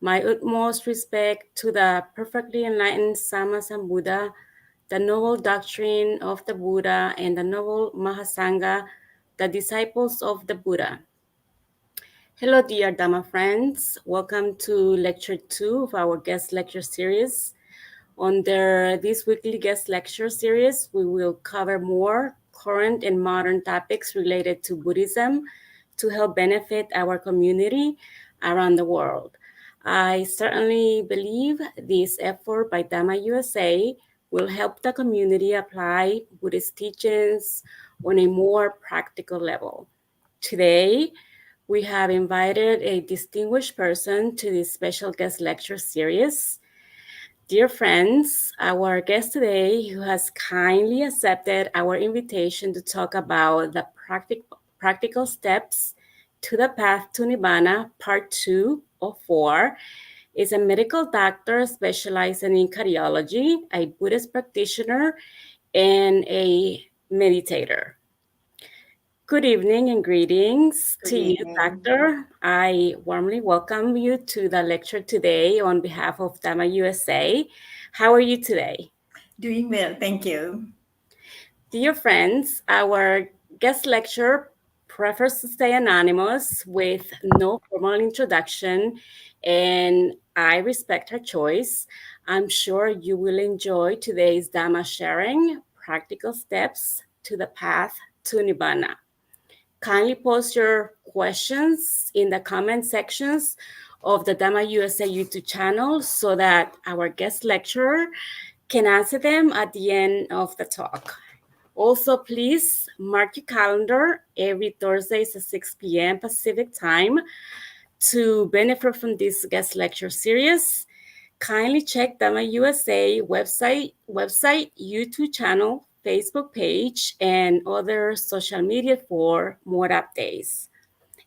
My utmost respect to the perfectly enlightened Sama Sambuddha, the noble doctrine of the Buddha, and the noble Mahasangha, the disciples of the Buddha. Hello, dear Dhamma friends. Welcome to Lecture 2 of our guest lecture series. Under this weekly guest lecture series, we will cover more current and modern topics related to Buddhism to help benefit our community around the world. I certainly believe this effort by Dhamma USA will help the community apply Buddhist teachings on a more practical level. Today, we have invited a distinguished person to this special guest lecture series. Dear friends, our guest today, who has kindly accepted our invitation to talk about the practical steps to the path to Nibbana, part 2 of 4, is a medical doctor specializing in cardiology, a Buddhist practitioner, and a meditator. Good evening and greetings Good to you, evening. Doctor. I warmly welcome you to the lecture today on behalf of Dhamma USA. How are you today? Doing well, thank you. Dear friends, our guest lecturer prefers to stay anonymous with no formal introduction, and I respect her choice. I'm sure you will enjoy today's Dhamma sharing, practical steps to the path to Nibbana. Kindly post your questions in the comment sections of the Dhamma USA YouTube channel so that our guest lecturer can answer them at the end of the talk. Also, please mark your calendar every Thursdays at 6 p.m. Pacific time to benefit from this guest lecture series. Kindly check Dhamma USA website, YouTube channel, Facebook page, and other social media for more updates.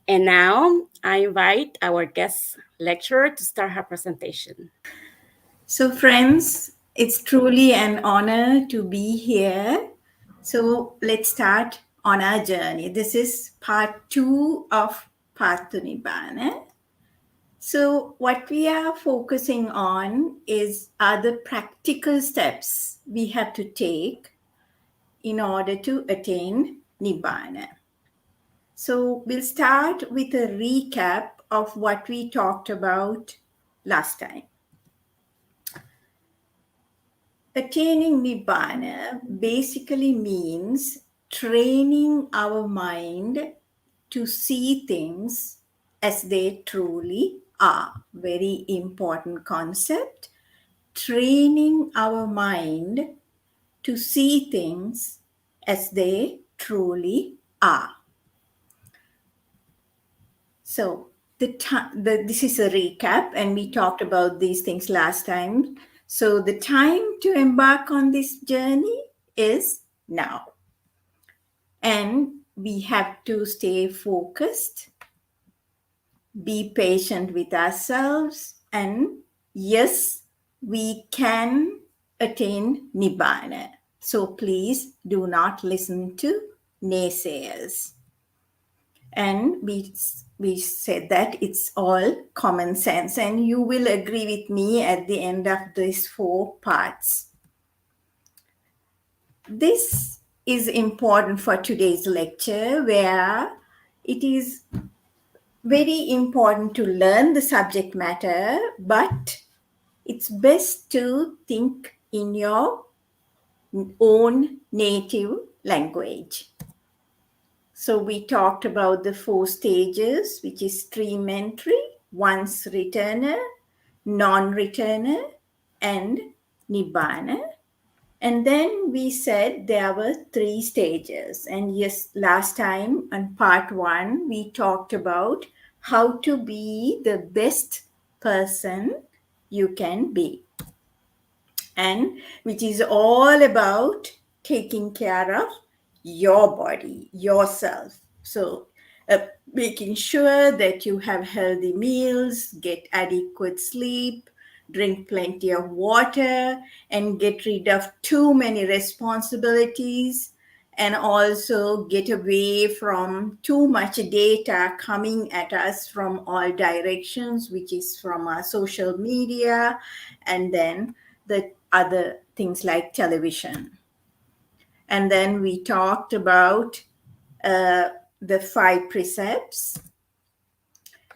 And now I invite our guest lecturer to start her presentation. So, friends, it's truly an honor to be here. So, let's start on our journey. This is part 2 of Path to Nibbana. So, what we are focusing on are the practical steps we have to take in order to attain Nibbana. So, we'll start with a recap of what we talked about last time. Attaining Nibbana basically means training our mind to see things as they truly are. Very important concept. Training our mind to see things as they truly are. So, this is a recap, and we talked about these things last time. So, the time to embark on this journey is now. And we have to stay focused, be patient with ourselves, and yes, we can attain Nibbana. So, please do not listen to naysayers. And we said that it's all common sense, and you will agree with me at the end of these 4 parts. This is important for today's lecture, where it is very important to learn the subject matter, but it's best to think in your own native language. So we talked about the 4 stages, which is stream entry, once returner, non-returner, and Nibbana. And then we said there were 3 stages. And yes, last time on part 1, we talked about how to be the best person you can be. And which is all about taking care of your body, yourself. So making sure that you have healthy meals, get adequate sleep, drink plenty of water, and get rid of too many responsibilities, and also get away from too much data coming at us from all directions, which is from our social media and then the other things like television. And then we talked about the five precepts.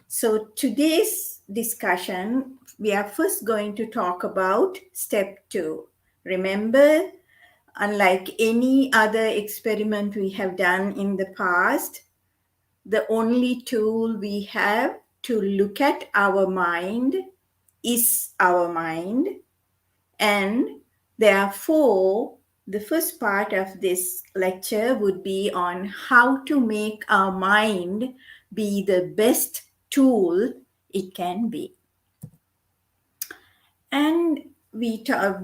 So today's discussion, we are first going to talk about step 2. Remember, unlike any other experiment we have done in the past, the only tool we have to look at our mind is our mind. And therefore, the first part of this lecture would be on how to make our mind be the best tool it can be. And we talk,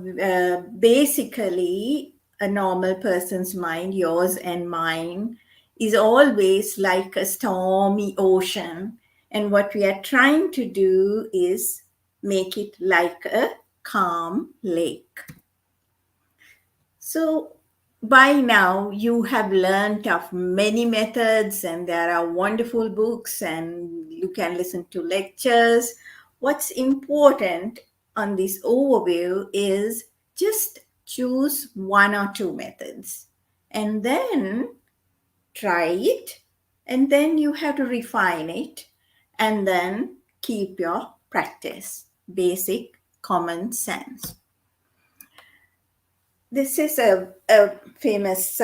basically, a normal person's mind, yours and mine, is always like a stormy ocean. And what we are trying to do is make it like a calm lake. So by now you have learned of many methods and there are wonderful books and you can listen to lectures. What's important on this overview is just choose one or two methods and then try it, and then you have to refine it and then keep your practice. Basic common sense. This is a famous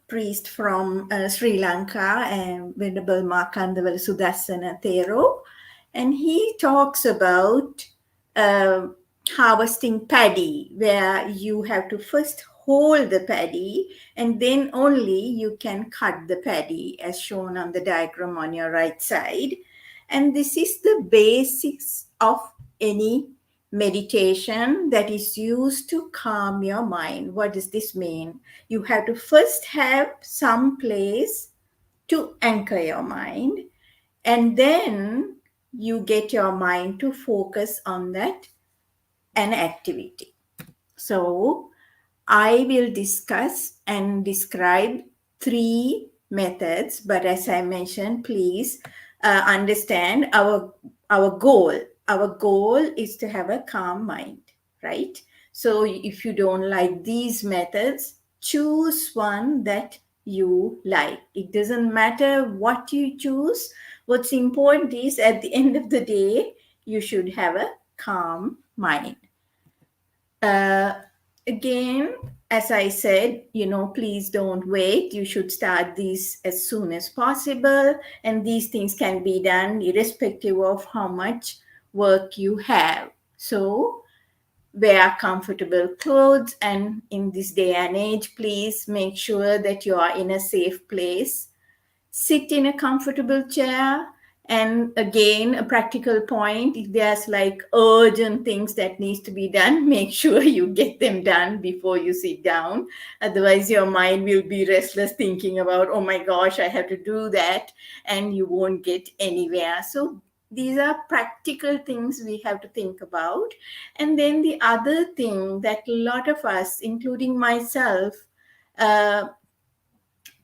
priest from Sri Lanka, Venerable Markandavala Sudassana Thero, and he talks about uh, harvesting paddy, where you have to first hold the paddy and then only you can cut the paddy, as shown on the diagram on your right side. And this is the basics of any meditation that is used to calm your mind. What does this mean? You have to first have some place to anchor your mind, and then you get your mind to focus on that an activity. So I will discuss and describe 3 methods, but as I mentioned, please understand our goal. Our goal is to have a calm mind, right? So if you don't like these methods, choose one that you like. It doesn't matter what you choose. What's important is at the end of the day, you should have a calm mind. Uh, Again, as I said, please don't wait. You should start these as soon as possible. And these things can be done irrespective of how much work you have. So wear comfortable clothes. And in this day and age, please make sure that you are in a safe place. Sit in a comfortable chair. And again, a practical point, if there's like urgent things that needs to be done, make sure you get them done before you sit down. Otherwise your mind will be restless thinking about, oh my gosh, I have to do that, and you won't get anywhere. So these are practical things we have to think about. And then the other thing that a lot of us, including myself, uh,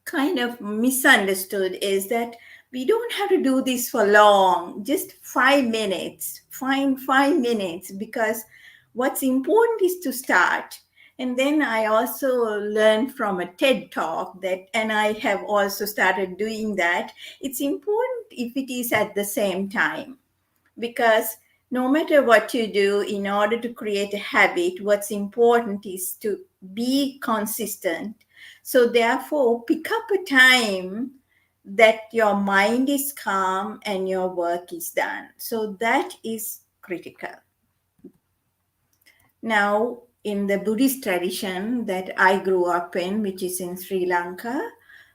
kind of misunderstood is that we don't have to do this for long, just 5 minutes. Find 5 minutes, because what's important is to start. And then I also learned from a TED talk that, and I have also started doing that, it's important if it is at the same time, because no matter what you do, in order to create a habit, what's important is to be consistent. So therefore, pick up a time that your mind is calm and your work is done. So that is critical. Now, in the Buddhist tradition that I grew up in, which is in Sri Lanka,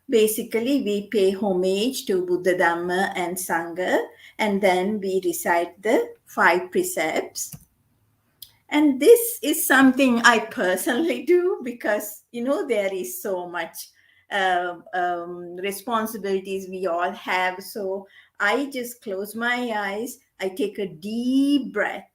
basically we pay homage to Buddha, Dhamma, and Sangha, and then we recite the 5 precepts. And this is something I personally do because, there is so much responsibilities we all have. So I just close my eyes, I take a deep breath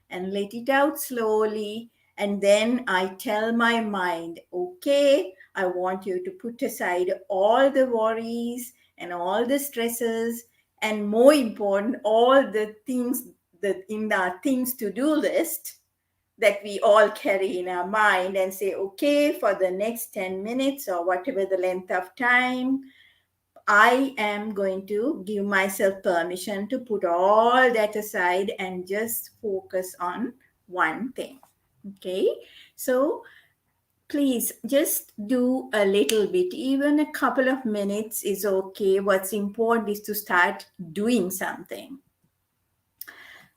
and let it out slowly. And then I tell my mind, okay, I want you to put aside all the worries and all the stresses, and more important, all the things that in our things to do list that we all carry in our mind, and say, okay, for the next 10 minutes or whatever the length of time, I am going to give myself permission to put all that aside and just focus on one thing. Okay, so please just do a little bit, even a couple of minutes is okay. What's important is to start doing something.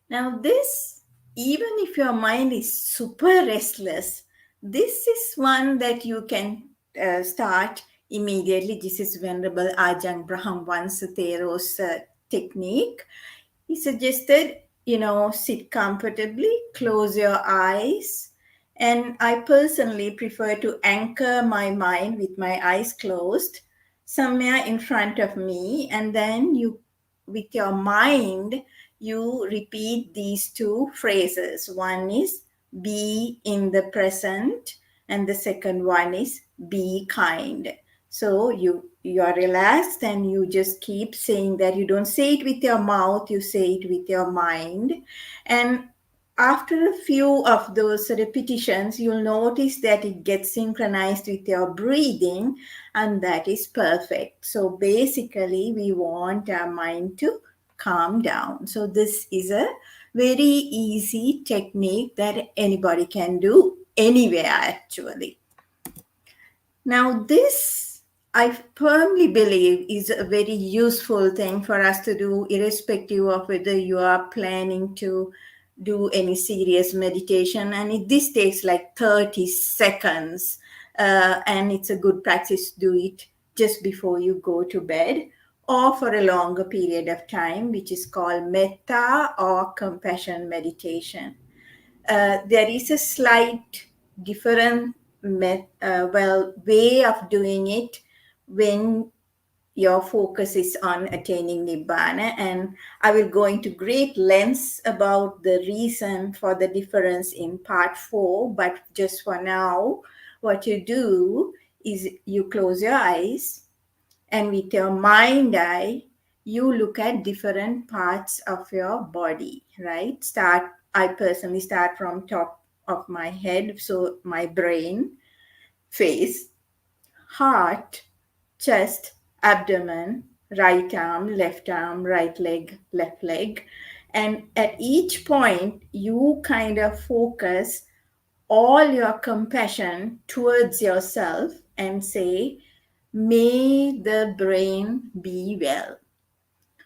Now, this, even if your mind is super restless, this is one that you can start immediately. This is Venerable Ajahn Brahmwansathero's technique. He suggested, sit comfortably, close your eyes. And I personally prefer to anchor my mind with my eyes closed somewhere in front of me. And then with your mind, you repeat these two phrases. One is be in the present, and the second one is be kind. So you're relaxed and you just keep saying that. You don't say it with your mouth, you say it with your mind. And after a few of those repetitions, you'll notice that it gets synchronized with your breathing, and that is perfect. So basically, we want our mind to calm down. So this is a very easy technique that anybody can do anywhere, actually. Now, this, I firmly believe, is a very useful thing for us to do, irrespective of whether you are planning to do any serious meditation. And this takes like 30 seconds. And it's a good practice to do it just before you go to bed, or for a longer period of time, which is called metta or compassion meditation. There is a slight different way of doing it when your focus is on attaining Nibbana. And I will go into great lengths about the reason for the difference in part 4. But just for now, what you do is you close your eyes, and with your mind eye, you look at different parts of your body, right? I personally start from top of my head. So my brain, face, heart, chest, abdomen, right arm, right leg, left leg. And at each point, you kind of focus all your compassion towards yourself and say, may the brain be well.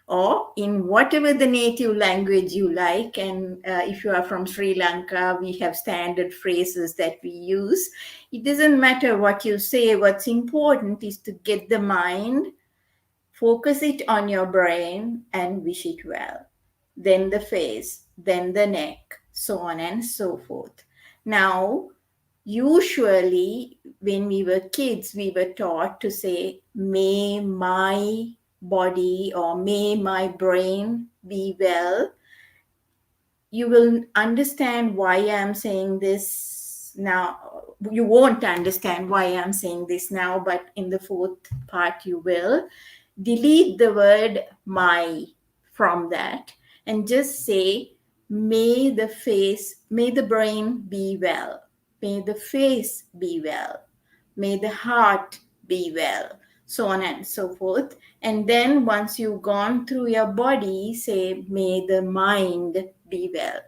Or in whatever the native language you like. And if you are from Sri Lanka, we have standard phrases that we use. It doesn't matter what you say. What's important is to get the mind, focus it on your brain, and wish it well. Then the face, then the neck, so on and so forth. Now, usually when we were kids, we were taught to say, may my body or may my brain be well. You will understand why I'm saying this now. You won't understand why I'm saying this now, but in the fourth part you will. Delete the word my from that and just say, may the brain be well. May the face be well. May the heart be well, so on and so forth. And then once you've gone through your body, say, may the mind be well.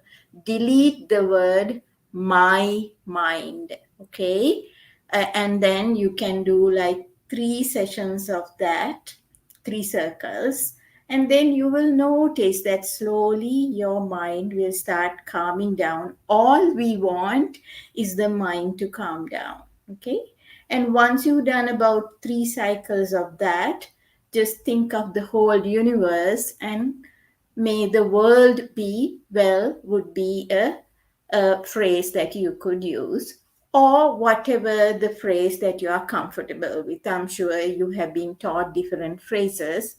Delete the word my mind, okay? And then you can do like 3 sessions of that, 3 circles. And then you will notice that slowly your mind will start calming down. All we want is the mind to calm down, okay? And once you've done about 3 cycles of that, just think of the whole universe, and may the world be well would be a phrase that you could use, or whatever the phrase that you are comfortable with. I'm sure you have been taught different phrases.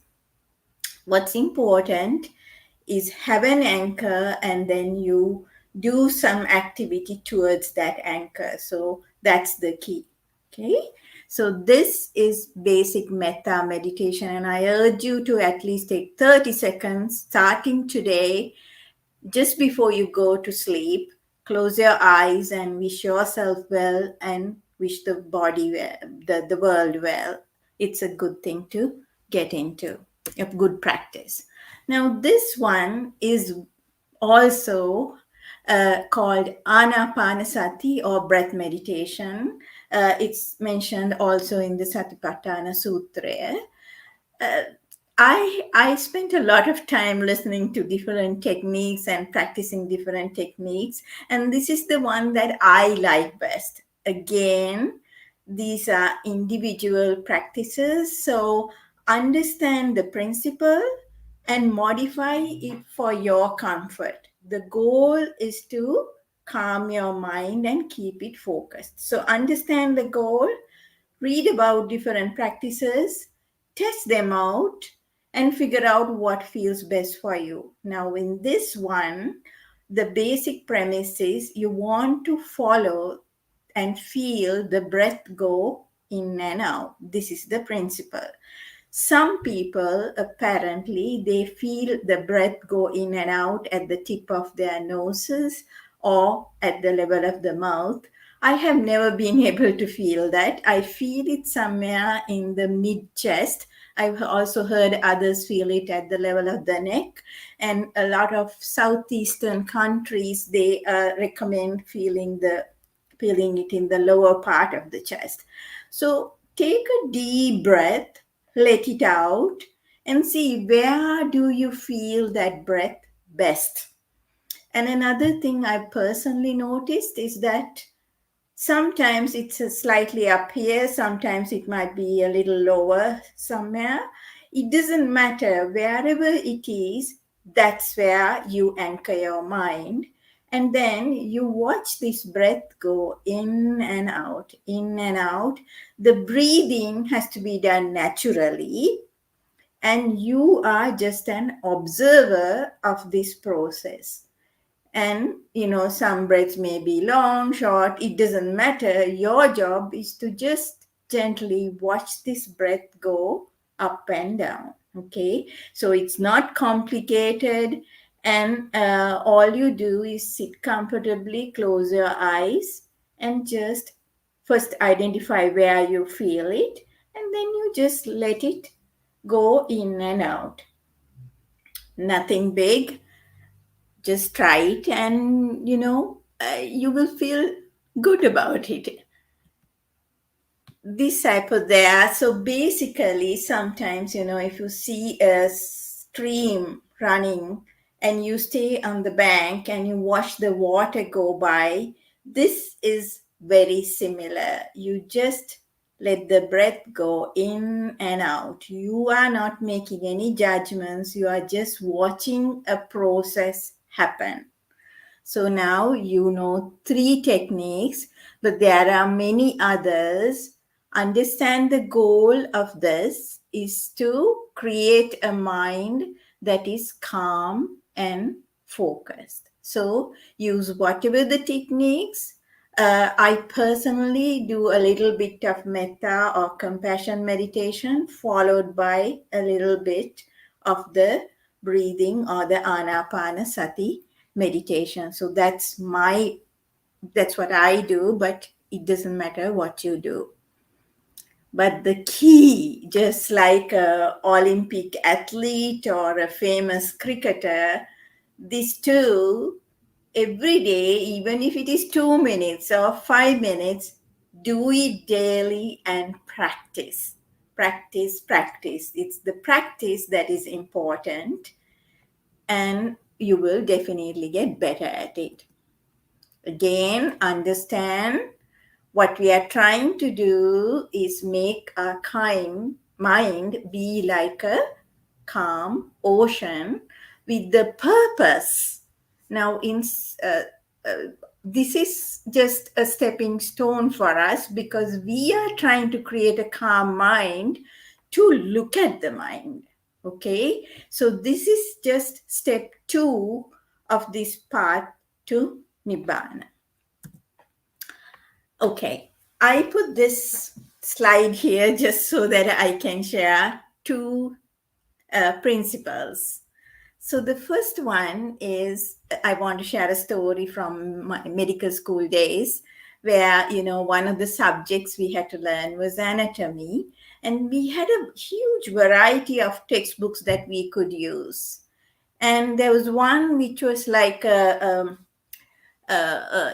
What's important is have an anchor, and then you do some activity towards that anchor. So that's the key. Okay. So this is basic metta meditation, and I urge you to at least take 30 seconds starting today, just before you go to sleep. Close your eyes and wish yourself well and wish the body well, the world well. It's a good thing to get into, a good practice. Now, this one is also called Anapanasati or breath meditation. It's mentioned also in the Satipatthana Sutra. uh, I spent a lot of time listening to different techniques and practicing different techniques, and this is the one that I like best. Again, these are individual practices, so understand the principle and modify it for your comfort. The goal is to calm your mind and keep it focused. So understand the goal, read about different practices, test them out, and figure out what feels best for you. Now, in this one, the basic premise is you want to follow and feel the breath go in and out. This is the principle. Some people apparently they feel the breath go in and out at the tip of their noses or at the level of the mouth. I have never been able to feel that. I feel it somewhere in the mid chest. I've also heard others feel it at the level of the neck. And a lot of southeastern countries they recommend feeling it in the lower part of the chest. So take a deep breath, let it out, and see where do you feel that breath best. And another thing I personally noticed is that sometimes it's slightly up here, sometimes it might be a little lower somewhere. It doesn't matter. Wherever it is, that's where you anchor your mind. And then you watch this breath go in and out, in and out. The breathing has to be done naturally, and you are just an observer of this process. And some breaths may be long, short, it doesn't matter. Your job is to just gently watch this breath go up and down. Okay, so it's not complicated, and all you do is sit comfortably, close your eyes, and just first identify where you feel it, and then you just let it go in and out. Nothing big, just try it, and you will feel good about it. This type of there. So basically, sometimes, if you see a stream running and you stay on the bank and you watch the water go by, this is very similar. You just let the breath go in and out. You are not making any judgments. You are just watching a process happen. So now you know 3 techniques, but there are many others. Understand the goal of this is to create a mind that is calm and focused. So use whatever the techniques. I personally do a little bit of metta or compassion meditation, followed by a little bit of the breathing or the anapanasati meditation. So that's what I do, but it doesn't matter what you do. But the key, just like an Olympic athlete or a famous cricketer, these two, every day, even if it is 2 minutes or 5 minutes, do it daily and practice. Practice, practice. It's the practice that is important, and you will definitely get better at it. Again, understand what we are trying to do is make our mind be like a calm ocean with the purpose. Now, uh, this is just a stepping stone for us because we are trying to create a calm mind to look at the mind. Okay, so this is just step 2 of this path to Nibbana. Okay, I put this slide here just so that I can share two principles. So the first one is I want to share a story from my medical school days where, one of the subjects we had to learn was anatomy. And we had a huge variety of textbooks that we could use. And there was one which was like a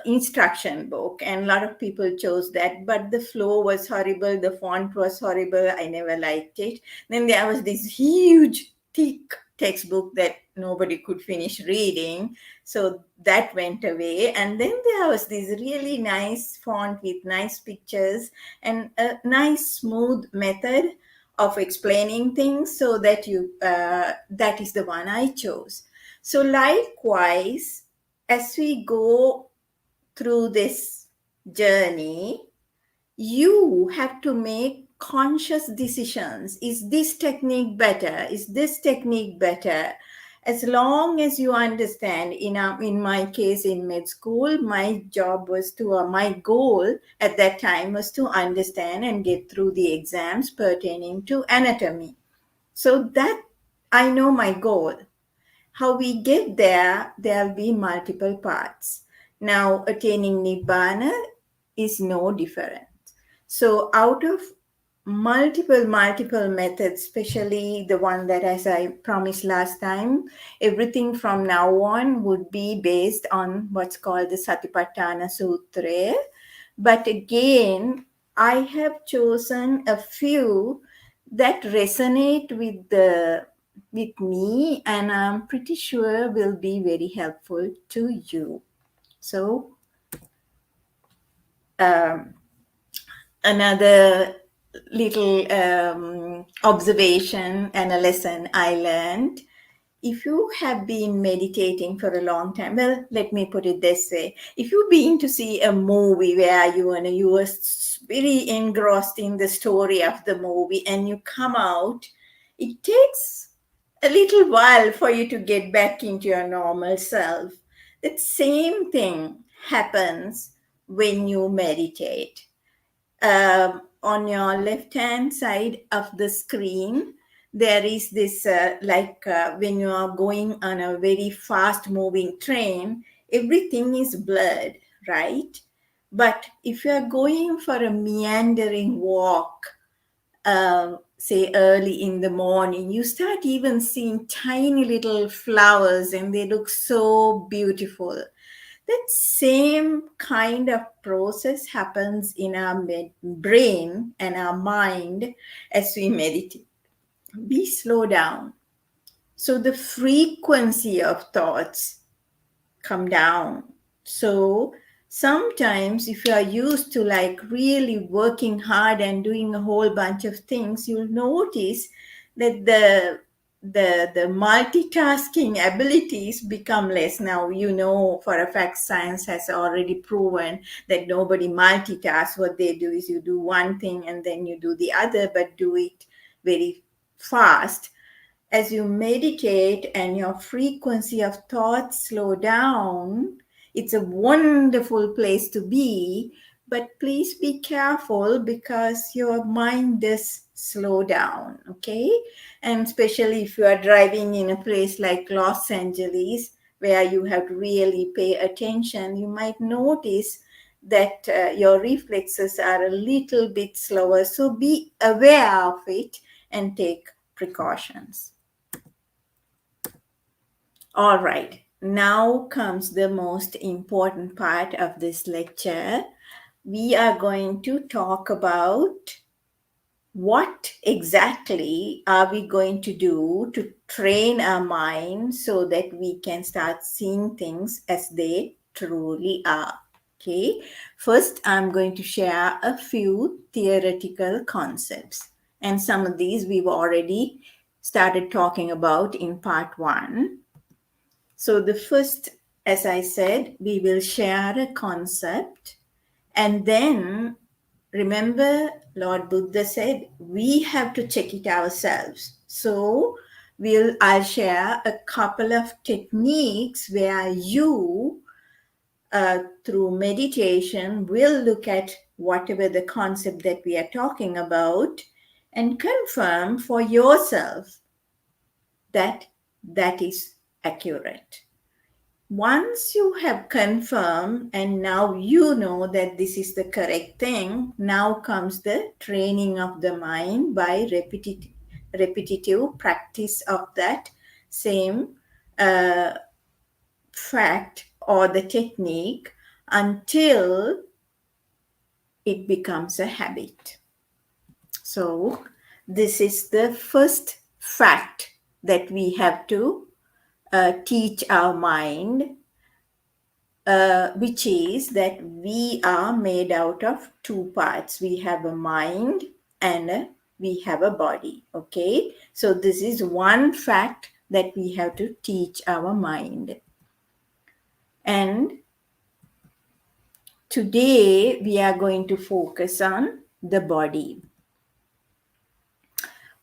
instruction book, and a lot of people chose that, but the flow was horrible, the font was horrible, I never liked it. Then there was this huge thick textbook that nobody could finish reading, so that went away. And then there was this really nice font with nice pictures and a nice smooth method of explaining things, so that that is the one I chose. So likewise, as we go through this journey, you have to make conscious decisions. Is this technique better? Is this technique better? As long as you understand, in my case in med school, my job was my goal at that time was to understand and get through the exams pertaining to anatomy. So that I know my goal. How we get there, there'll be multiple paths. Now, attaining Nibbana is no different. So, out of multiple methods, especially the one that, as I promised last time, everything from now on would be based on what's called the Satipatthana Sutra. But again, I have chosen a few that resonate with me, and I'm pretty sure will be very helpful to you. So, another little observation and a lesson I learned. If you have been meditating for a long time, well, let me put it this way. If you've been to see a movie where you were very engrossed in the story of the movie and you come out, it takes a little while for you to get back into your normal self. That same thing happens when you meditate. On your left hand side of the screen, there is this when you are going on a very fast moving train, everything is blurred, right? But if you are going for a meandering walk, say early in the morning, you start even seeing tiny little flowers and they look so beautiful. That same kind of process happens in our brain and our mind as we meditate. We slow down. So the frequency of thoughts come down. So sometimes if you are used to like really working hard and doing a whole bunch of things, you'll notice that the multitasking abilities become less. Now, for a fact, science has already proven that nobody multitasks. What they do is you do one thing and then you do the other, but do it very fast. As you meditate and your frequency of thoughts slow down, it's a wonderful place to be, but please be careful because your mind does slow down, okay? And especially if you are driving in a place like Los Angeles, where you have to really pay attention, you might notice that your reflexes are a little bit slower. So be aware of it and take precautions. All right, now comes the most important part of this lecture. We are going to talk about what exactly are we going to do to train our mind so that we can start seeing things as they truly are. Okay, first I'm going to share a few theoretical concepts, and some of these we've already started talking about in part one. So the first, as I said, we will share a concept, and then remember Lord Buddha said we have to check it ourselves. So I'll share a couple of techniques where you through meditation, will look at whatever the concept that we are talking about and confirm for yourself that that is accurate. Once you have confirmed and now you know that this is the correct thing, now comes the training of the mind by repetitive practice of that same uh, fact or the technique until it becomes a habit. So, this is the first fact that we have to teach our mind, which is that we are made out of two parts. We have a mind and we have a body. Okay, so this is one fact that we have to teach our mind. And today we are going to focus on the body.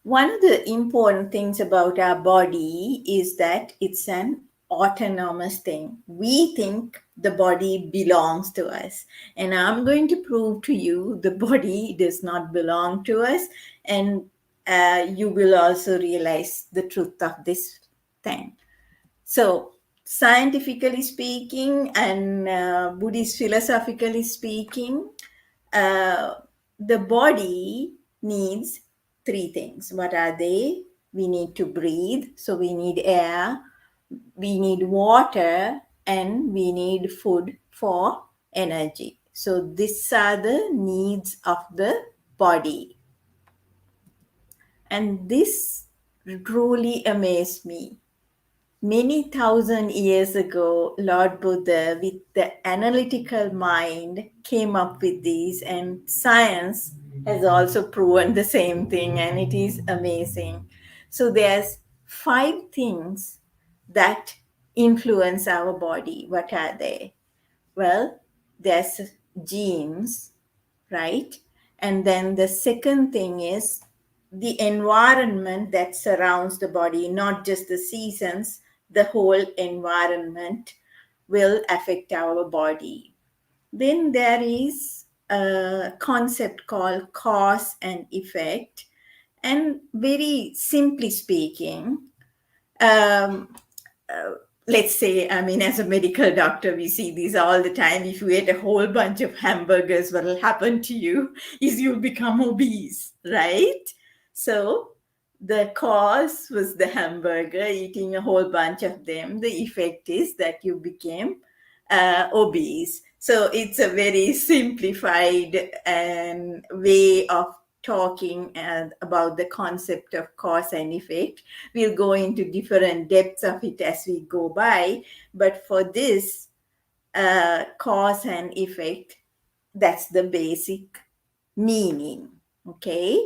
One of the important things about our body is that it's an autonomous thing. We think the body belongs to us. And I'm going to prove to you the body does not belong to us. And you will also realize the truth of this thing. So, scientifically speaking and Buddhist philosophically speaking, uh, the body needs three things. What are they? We need to breathe, so we need air, we need water, and we need food for energy. So, these are the needs of the body. And this truly amazed me. Many thousand years ago, Lord Buddha, with the analytical mind, came up with these, and science has also proven the same thing, and it is amazing. So there's five things that influence our body. What are they? Well, there's genes, right? And then the second thing is the environment that surrounds the body, not just the seasons, the whole environment will affect our body. Then there is a concept called cause and effect. And very simply speaking, um, uh, let's say, I mean, as a medical doctor, we see these all the time. If you eat a whole bunch of hamburgers, what will happen to you is you'll become obese, right? So the cause was the hamburger, eating a whole bunch of them. The effect is that you became obese. So it's a very simplified way of talking about the concept of cause and effect. We'll go into different depths of it as we go by, but for this cause and effect, that's the basic meaning. Okay,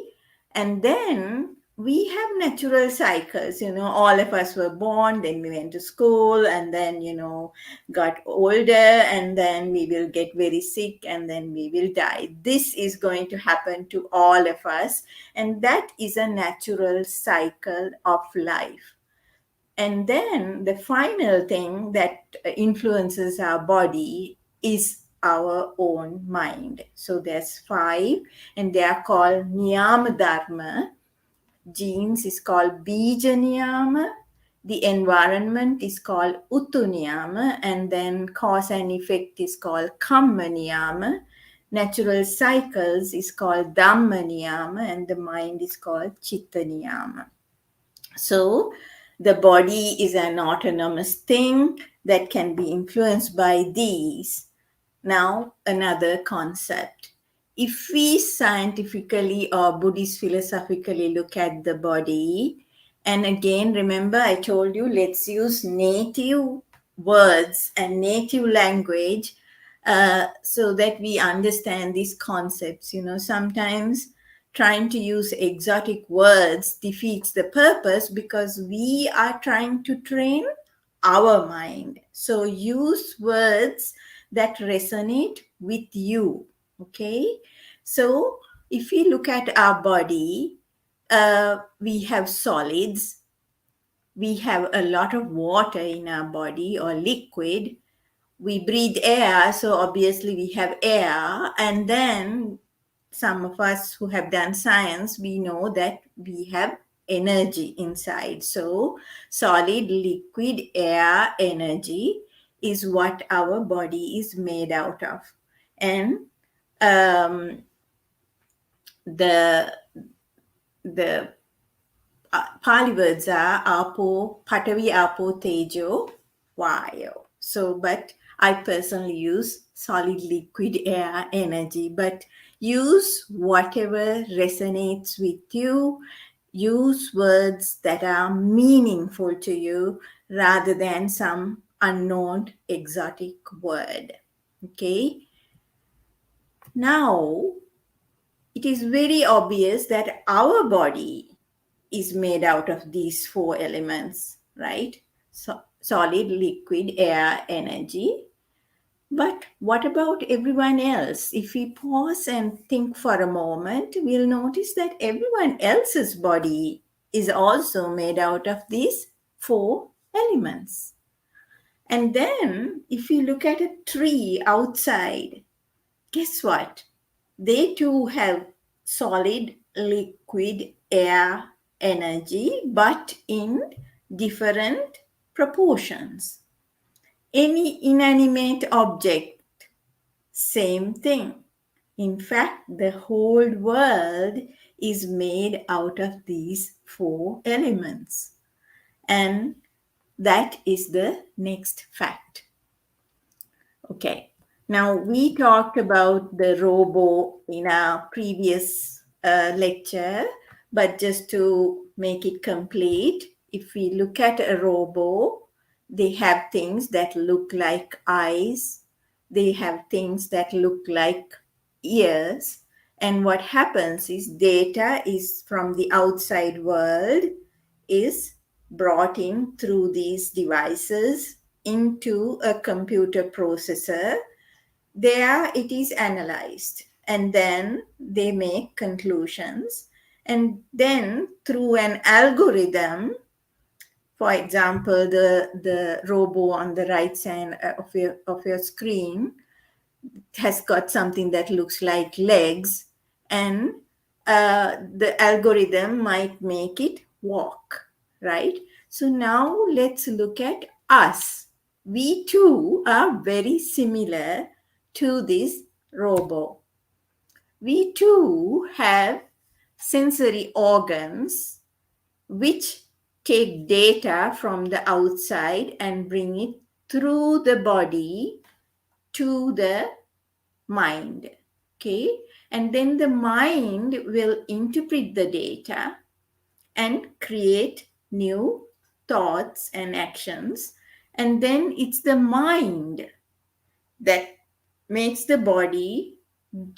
and then we have natural cycles. All of us were born, then we went to school, and then got older, and then we will get very sick, and then we will die. This is going to happen to all of us, and that is a natural cycle of life. And then the final thing that influences our body is our own mind. So there's five, and they are called niyama dharma. Genes is called bija niyama. The environment is called utu niyama, and then cause and effect is called kamma niyama. Natural cycles is called dhamma niyama, and the mind is called chitta niyama. So, the body is an autonomous thing that can be influenced by these. Now, another concept. If we scientifically or Buddhist philosophically look at the body, and again, remember I told you, let's use native words and native language so that we understand these concepts. Sometimes trying to use exotic words defeats the purpose because we are trying to train our mind. So use words that resonate with you. Okay, so if we look at our body, we have solids, we have a lot of water in our body or liquid, we breathe air, so obviously we have air. And then some of us who have done science, we know that we have energy inside. So solid, liquid, air, energy is what our body is made out of. And um, the the Pali words are Apo, Patavi, Apo, Tejo, Vayo. So, but I personally use solid, liquid, air, energy. But use whatever resonates with you. Use words that are meaningful to you rather than some unknown exotic word. Okay. Now, it is very obvious that our body is made out of these four elements, right? So, solid, liquid, air, energy. But what about everyone else? If we pause and think for a moment, we'll notice that everyone else's body is also made out of these four elements. And then, if we look at a tree outside, guess what? They too have solid, liquid, air, energy, but in different proportions. Any inanimate object, same thing. In fact, the whole world is made out of these four elements. And that is the next fact. Okay. Now, we talked about the robo in our previous lecture, but just to make it complete, if we look at a robo, they have things that look like eyes, they have things that look like ears, and what happens is data is from the outside world is brought in through these devices into a computer processor. There it is analyzed, and then they make conclusions. And then through an algorithm, for example, the robo on the right side of your screen has got something that looks like legs, and the algorithm might make it walk, right? So now let's look at us. We too are very similar to this robo. We too have sensory organs which take data from the outside and bring it through the body to the mind. Okay. And then the mind will interpret the data and create new thoughts and actions. And then it's the mind that makes the body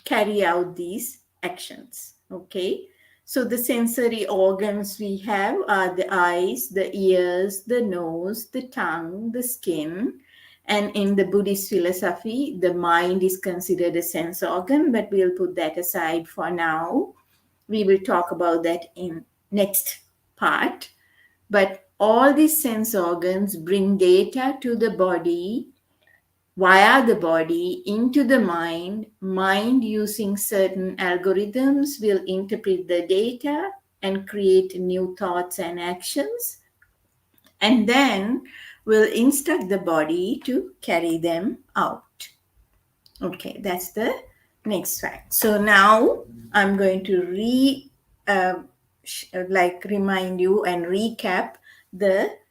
carry out these actions. Okay. So the sensory organs we have are the eyes, the ears, the nose, the tongue, the skin. And in the Buddhist philosophy, the mind is considered a sense organ, but we'll put that aside for now. We will talk about that in next part. But all these sense organs bring data to the body via the body into the mind. Mind, using certain algorithms, will interpret the data and create new thoughts and actions, and then will instruct the body to carry them out. Okay, that's the next fact. So now I'm going to remind you and recap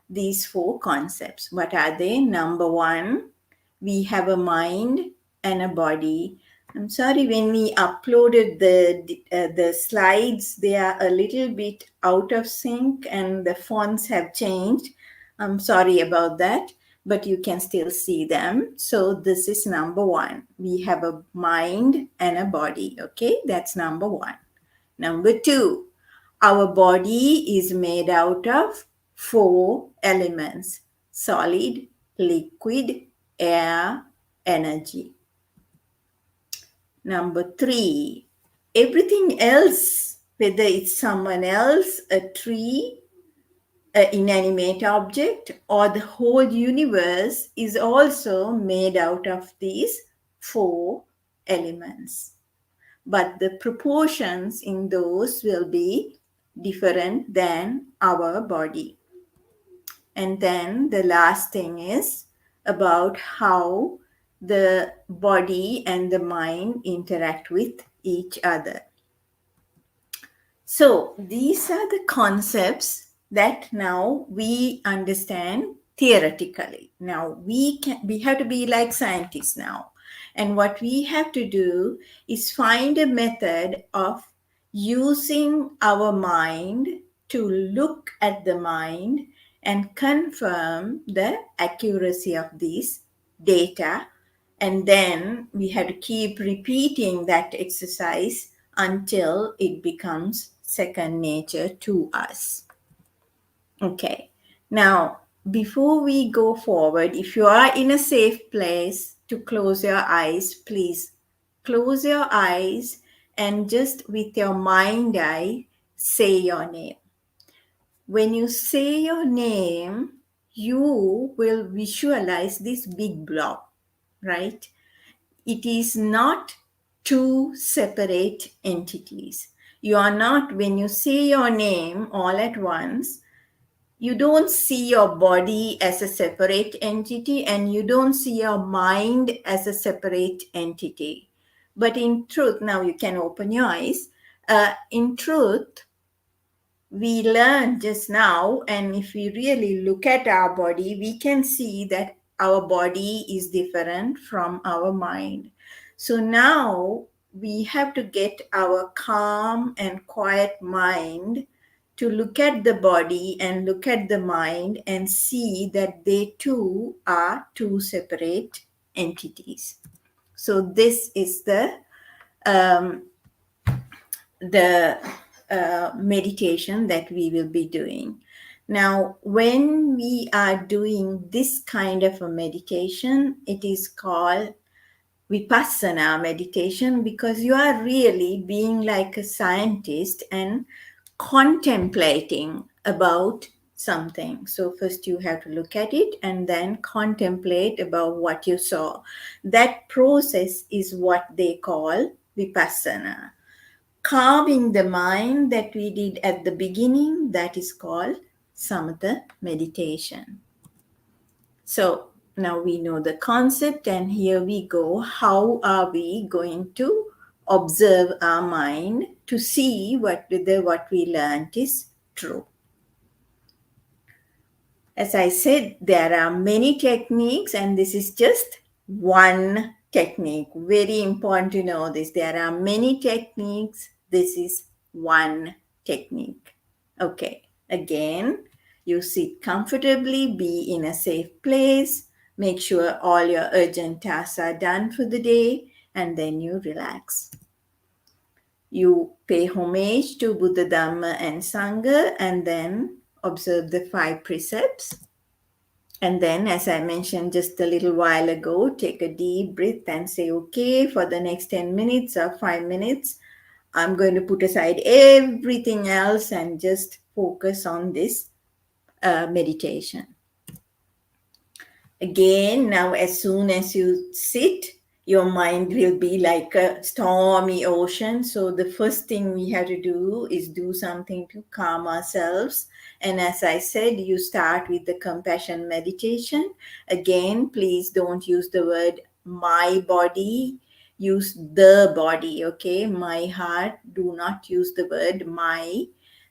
these four concepts. What are they? Number one, we have a mind and a body. I'm sorry, when we uploaded the slides, they are a little bit out of sync and the fonts have changed. I'm sorry about that, but you can still see them. So this is number one. We have a mind and a body. Okay, that's number one. Number two, our body is made out of four elements: solid, liquid, air, energy. Number three, everything else, whether it's someone else, a tree, an inanimate object, or the whole universe is also made out of these four elements. But the proportions in those will be different than our body. And then the last thing is about how the body and the mind interact with each other. So these are the concepts that now we understand theoretically. Now we have to be like scientists now. And what we have to do is find a method of using our mind to look at the mind and confirm the accuracy of these data. And then we have to keep repeating that exercise until it becomes second nature to us. Okay. Now, before we go forward, if you are in a safe place to close your eyes, please close your eyes and just with your mind eye, say your name. When you say your name, you will visualize this big blob, right? It is not two separate entities. You are not, when you say your name all at once, you don't see your body as a separate entity and you don't see your mind as a separate entity. But in truth, now you can open your eyes. In truth, we learned just now, and if we really look at our body, we can see that our body is different from our mind. So now we have to get our calm and quiet mind to look at the body and look at the mind and see that they too are two separate entities. So this is um, the meditation that we will be doing. Now, when we are doing this kind of a meditation, it is called Vipassana meditation because you are really being like a scientist and contemplating about something. So first you have to look at it and then contemplate about what you saw. That process is what they call Vipassana. Calming the mind that we did at the beginning, that is called samatha meditation. So now we know the concept and here we go. How are we going to observe our mind to see whether what we learned is true? As I said, there are many techniques and this is just one technique. Very important to know this. There are many techniques. This is one technique. Okay, again, you sit comfortably, be in a safe place, make sure all your urgent tasks are done for the day, and then you relax. You pay homage to Buddha, Dhamma, and Sangha, and then observe the 5 precepts. And then, as I mentioned just a little while ago, take a deep breath and say, okay, for the next 10 minutes or 5 minutes, I'm going to put aside everything else and just focus on this meditation. Again, now as soon as you sit, your mind will be like a stormy ocean. So the first thing we have to do is do something to calm ourselves. And as I said, you start with the compassion meditation. Again, please don't use the word my body. Use the body, okay? My heart. Do not use the word my.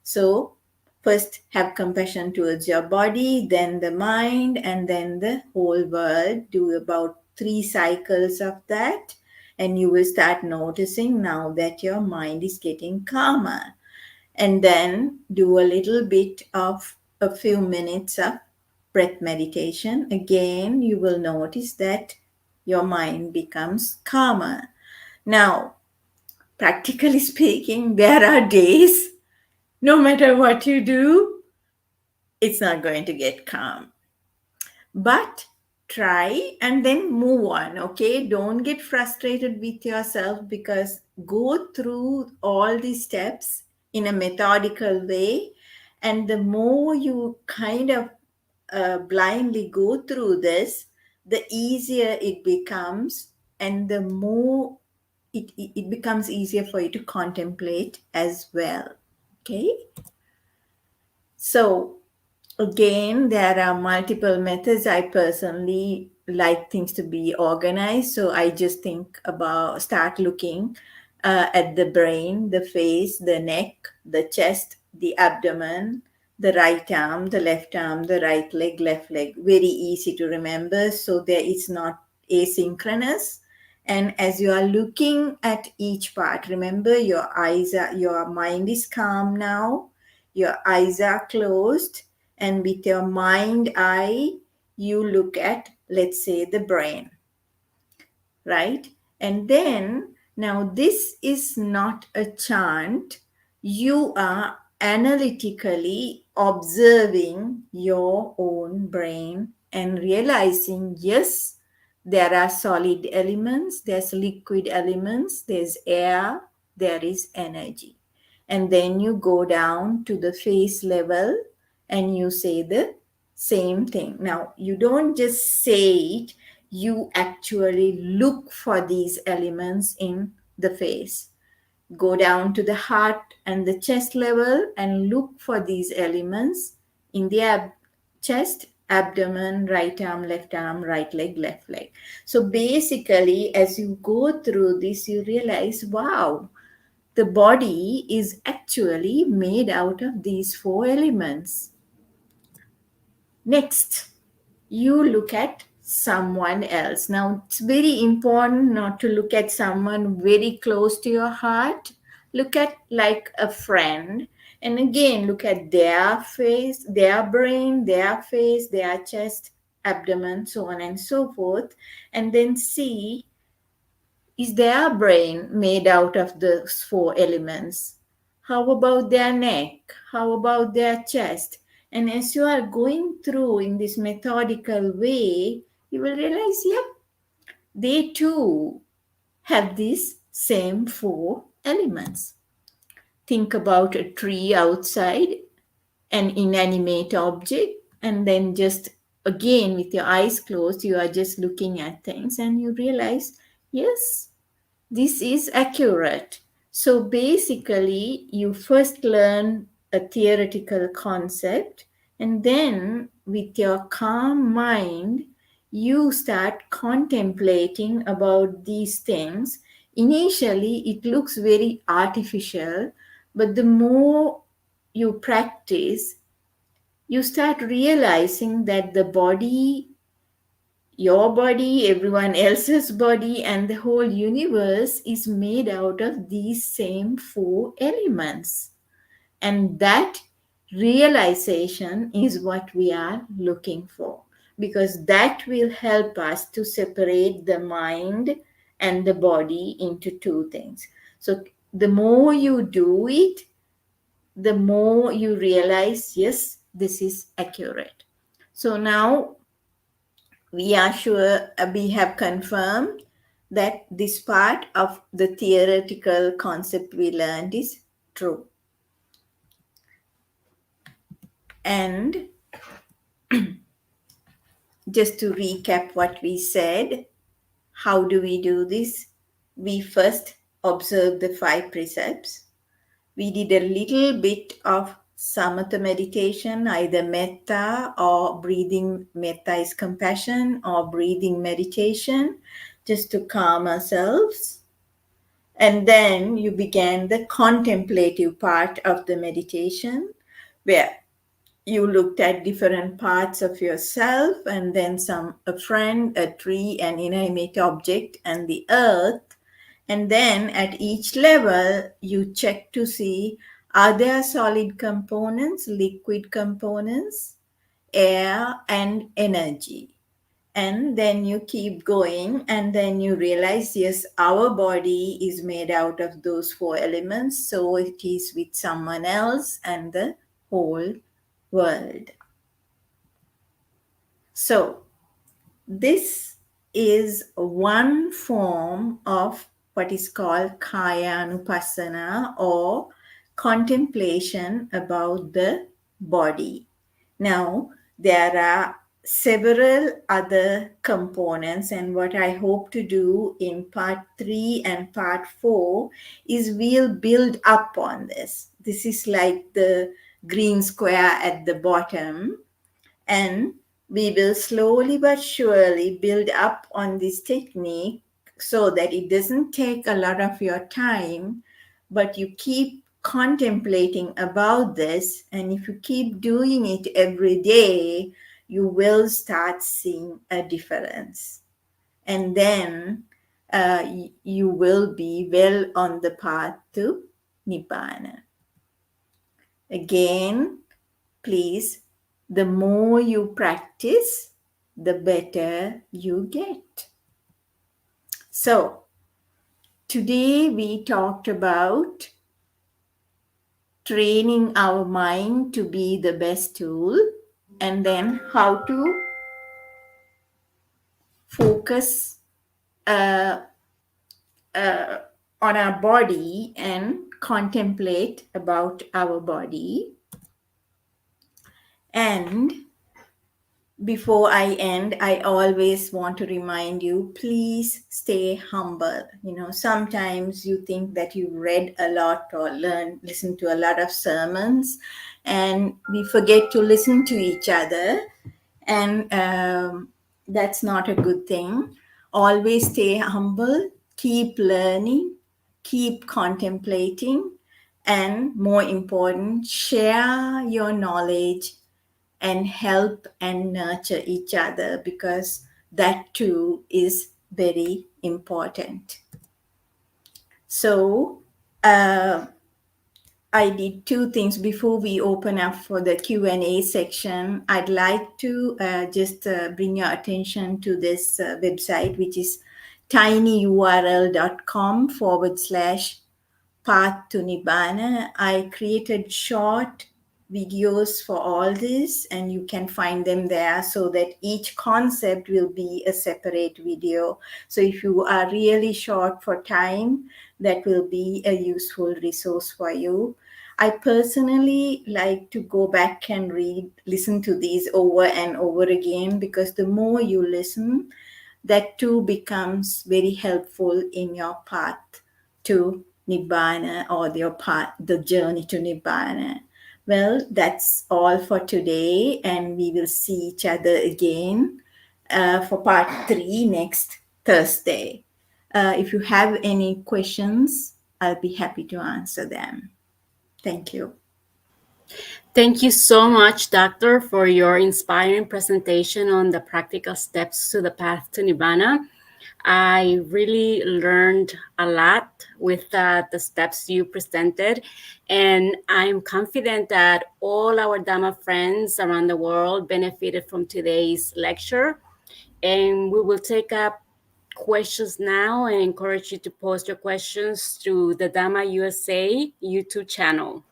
So first, have compassion towards your body, then the mind, and then the whole world. Do about 3 cycles of that, and you will start noticing now that your mind is getting calmer. And then do a little bit of a few minutes of breath meditation. Again, you will notice that your mind becomes calmer. Now, practically speaking, there are days, no matter what you do, it's not going to get calm. But try and then move on, okay? Don't get frustrated with yourself because go through all these steps in a methodical way And the more you kind of blindly go through this, the easier it becomes, and the more it becomes easier for you to contemplate as well. Okay, so again, there are multiple methods. I personally like things to be organized, so I just start looking at the brain, the face, the neck, the chest, the abdomen, the right arm, the left arm, the right leg, left leg. Very easy to remember, so there is not asynchronous. And as you are looking at each part, remember your mind is calm now, your eyes are closed, and with your mind eye, you look at, let's say, the brain, right? And then, now this is not a chant. You are analytically observing your own brain and realizing, yes, there are solid elements, there's liquid elements, there's air, there is energy. And then you go down to the face level and you say the same thing. Now, you don't just say it, you actually look for these elements in the face. Go down to the heart and the chest level and look for these elements in the chest, abdomen, right arm, right leg, left leg. So basically, as you go through this, you realize, wow, the body is actually made out of these four elements. Next, you look at someone else. Now, it's very important not to look at someone very close to your heart. Look at like a friend. And again, look at their face, their brain, their face, their chest, abdomen, so on and so forth. And then see, is their brain made out of those four elements? How about their neck? How about their chest? And as you are going through in this methodical way, you will realize, yep, they too have these same four elements. Think about a tree outside, an inanimate object, and then just again with your eyes closed, you are just looking at things and you realize, yes, this is accurate. So basically, you first learn a theoretical concept, and then with your calm mind, you start contemplating about these things. Initially, it looks very artificial, but the more you practice, you start realizing that the body, your body, everyone else's body, and the whole universe is made out of these same four elements. And that realization is what we are looking for, because that will help us to separate the mind and the body into two things. So the more you do it, the more you realize, yes, this is accurate. So now we are sure, we have confirmed that this part of the theoretical concept we learned is true. And just to recap what we said, how do we do this? We first observe the five precepts. We did a little bit of samatha meditation, either metta or breathing. Metta is compassion, or breathing meditation, just to calm ourselves. And then you began the contemplative part of the meditation, where you looked at different parts of yourself, and then a friend, a tree, an inanimate object, and the earth. And then at each level, you check to see, are there solid components, liquid components, air, and energy? And then you keep going, and then you realize, yes, our body is made out of those four elements, so it is with someone else and the whole world. So this is one form of what is called Kaya Anupassana, or contemplation about the body. Now, there are several other components, and what I hope to do in part 3 and part 4 is we'll build up on this. This is like the green square at the bottom, and we will slowly but surely build up on this technique so that it doesn't take a lot of your time, but you keep contemplating about this. And if you keep doing it every day, you will start seeing a difference. And then you will be well on the path to Nibbana. Again, please, the more you practice, the better you get. So, today we talked about training our mind to be the best tool, and then how to focus uh, on our body and contemplate about our body. And before I end, I always want to remind you, please stay humble. Sometimes you think that you read a lot or listen to a lot of sermons, and we forget to listen to each other. And that's not a good thing. Always stay humble, keep learning, keep contemplating, and more important, share your knowledge and help and nurture each other, because that too is very important. So I did two things before we open up for the Q&A section. I'd like to just bring your attention to this website, which is tinyurl.com/Path to Nibbana. I created short videos for all this, and you can find them there, so that each concept will be a separate video. So if you are really short for time, that will be a useful resource for you. I personally like to go back and listen to these over and over again, because the more you listen, that too becomes very helpful in your path to Nibbana, or the journey to Nibbana. Well, that's all for today, and we will see each other again for part 3 next Thursday. If you have any questions, I'll be happy to answer them. Thank you. Thank you so much, Doctor, for your inspiring presentation on the practical steps to the path to Nibbana. I really learned a lot with the steps you presented, and I'm confident that all our Dhamma friends around the world benefited from today's lecture. And we will take up questions now and encourage you to post your questions through the Dhamma USA YouTube channel.